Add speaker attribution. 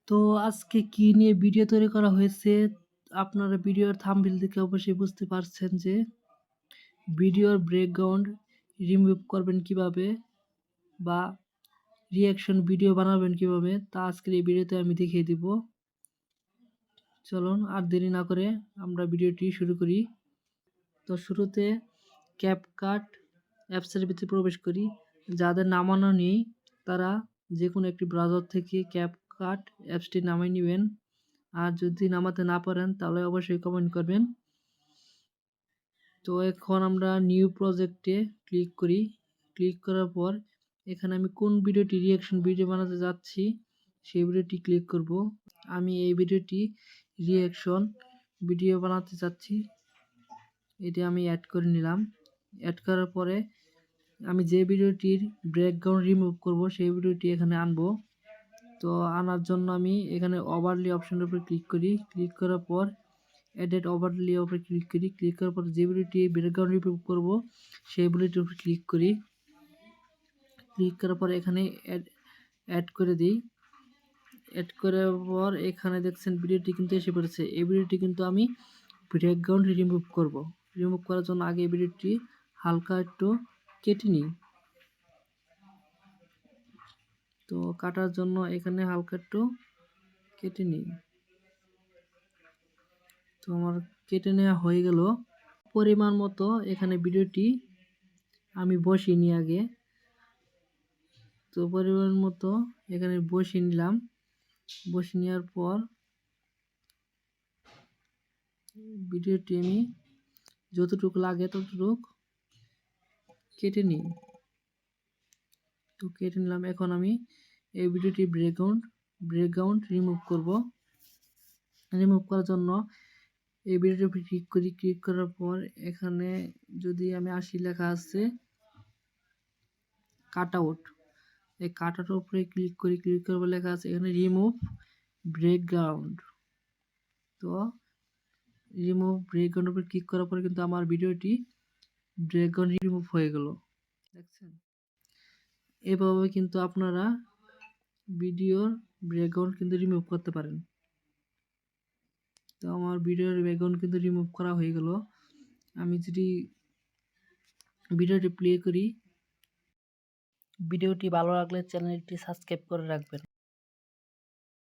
Speaker 1: তো আজকে কি নিয়ে ভিডিও তৈরি করা হয়েছে, আপনারা ভিডিওর থাম্বনেল দেখে অবশ্যই বুঝতে পারছেন যে ভিডিওর ব্যাকগ্রাউন্ড রিমুভ করবেন কিভাবে বা রিঅ্যাকশন ভিডিও বানাবেন কিভাবে, তা আজকের এই ভিডিওতে আমি দেখিয়ে দিব। চলুন আর দেরি না করে আমরা ভিডিওটি শুরু করি। তো শুরুতে ক্যাপকাট অ্যাপসের ভিতরে প্রবেশ করি। যাদের নামানো নেই তারা যে কোনো একটি ব্রাউজার থেকে ক্যাপকাট অ্যাপসটি নামিয়ে নেবেন। আর যদি নামাতে না পারেন তাহলে অবশ্যই কমেন্ট করবেন। তো এখন আমরা নিউ প্রজেক্টে ক্লিক করি। ক্লিক করার পর এখানে আমি কোন ভিডিওটি রিঅ্যাকশন ভিডিও বানাতে যাচ্ছি সেই ভিডিওটি ক্লিক করব। আমি এই ভিডিওটি রিঅ্যাকশন ভিডিও বানাতে চাচ্ছি, এটি আমি অ্যাড করে নিলাম। অ্যাড করার পরে আমি যে ভিডিওটির ব্যাকগ্রাউন্ড রিমুভ করব সেই ভিডিওটি এখানে আনবো। তো আনার জন্য আমি এখানে ওভারলি অপশনের উপর ক্লিক করি। ক্লিক করার পর এডিট ওভারলি উপরে ক্লিক করি। ক্লিক করার পর যে ভিডিওটি ব্যাকগ্রাউন্ড রিমুভ করব সেই ভিডিওটির উপর ক্লিক করি। ক্লিক করার পর এখানে অ্যাড করে দিই। অ্যাড করার পর এখানে দেখছেন ভিডিওটি কিন্তু এসে পড়েছে। এই ভিডিওটি কিন্তু আমি ব্যাকগ্রাউন্ড রিমুভ করব। রিমুভ করার জন্য আগে ভিডিওটি হালকা একটু কেটে নিই। তো কাটার জন্য এখানে হালকা একটু কেটে নিই। তো আমার কেটে নেওয়া হয়ে গেল। পরিমাণ মতো এখানে ভিডিওটি আমি বসিয়ে নিই আগে। তো পরিমাণ মতো এখানে বসিয়ে নিলাম। বসিয়ে নেওয়ার পর ভিডিওটি আমি যতটুকু লাগে ততটুকু কেটে নিই। তো কেটে নিলাম। এখন আমি এই ভিডিওটি ব্যাকগ্রাউন্ড রিমুভ করব। রিমুভ করার জন্য এই ভিডিওটির উপর ক্লিক করি। ক্লিক করার পর এখানে যদি আমি 80 লেখা আছে কাট আউট, এই কাট আউটের উপরে ক্লিক করি। ক্লিক করার পর লেখা আছে এখানে রিমুভ ব্যাকগ্রাউন্ড। তো রিমুভ ব্যাকগ্রাউন্ডের উপর ক্লিক করার পরে কিন্তু আমার ভিডিওটি ব্যাকগ্রাউন্ড রিমুভ হয়ে গেল, দেখছেন। এভাবে কিন্তু আপনারা ভিডিওর ব্যাকগ্রাউন্ড কিন্তু রিমুভ করতে পারেন। তো আমার ভিডিওর ব্যাকগ্রাউন্ড কিন্তু রিমুভ করা হয়ে গেল। আমি যদি ভিডিওটি প্লে করি, ভিডিওটি ভালো লাগলে চ্যানেলটি সাবস্ক্রাইব করে রাখবেন।